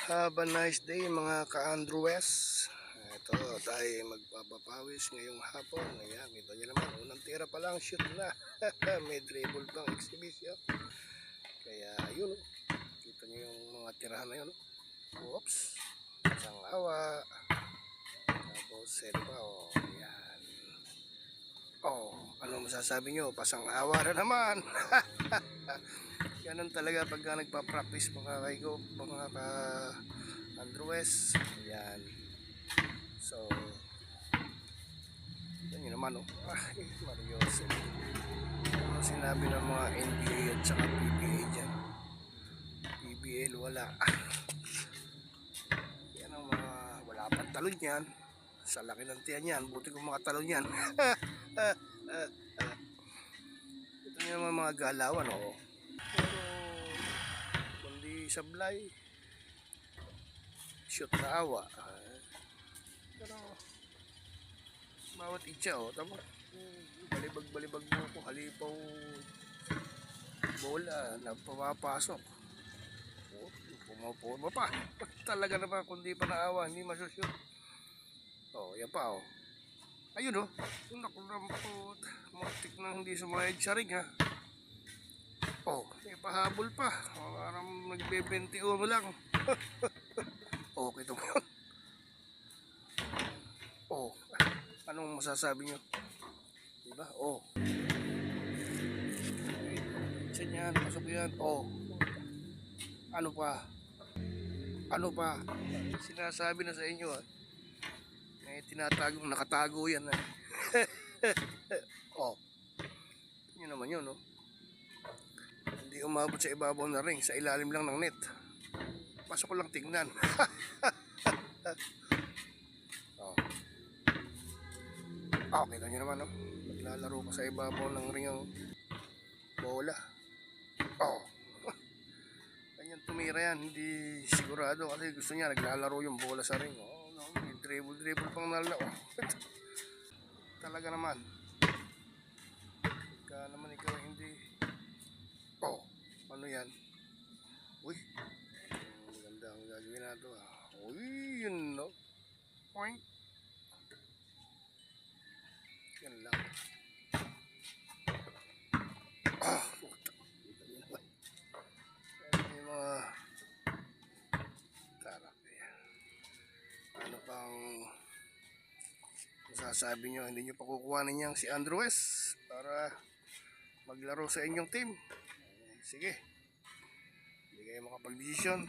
Have a nice day mga ka-Andrew West. Ito tayo magpapapawis ngayong hapon. Ayan, kita nyo naman, unang tira pa lang, shoot na. May dribble pang exhibition. Kaya yun, kita nyo yung mga tirahan na yun. Oops, isang awa. Tapos sero pa, ayan. Ano masasabi nyo? Pasang awa na naman. Ganun talaga pagka nagpa-practice mga kaigo, mga ka-Andrew West. Ayan. So, yan yun naman, Mario. Ano sinabi ng mga NBA at saka PBA dyan? PBL wala. Yan ang mga wala pang talon yan. Sa laki ng tiyan yan. Buti kong mga talon yan. Ito yung mga galawan, Pero kundi sablay, shoot na awa. Pero bawat itcha, tama, balibag mo ko, halipaw bola na pumapasok. Pumapurma pa. Talaga naman, kundi pa naawa, hindi masushoot. Yan pa, ayun, naku, rampot. Matik na hindi sumayad siya rin, ha. May pahabol pa. Parang nagbe-21 lang. Kita mo yun. Anong masasabi nyo? Diba? Diyan yan, pasok yan. Ano pa? Sinasabi na sa inyo, may tinatagong, nakatago yan, yun naman yun, Hindi umabot sa ibabaw na ring, sa ilalim lang ng net. Pasok ko lang tingnan. Kita nyo naman, naglalaro pa sa ibabaw ng ring ang bola. Ganyan tumira yan, hindi sigurado kasi gusto niya naglalaro yung bola sa ring. Dribble pang nalala. Talaga naman. Kaya naman ikaw hindi. Ano yan? Uy, maganda ang gagawin na ito, yun, Point. Yan lang. Puta. May mga tarap yan. Ano pang masasabi nyo? Hindi nyo pa kukuhanin niyang si Andrew West para maglaro sa inyong team. Sige, hindi kayo makapag-desisyon.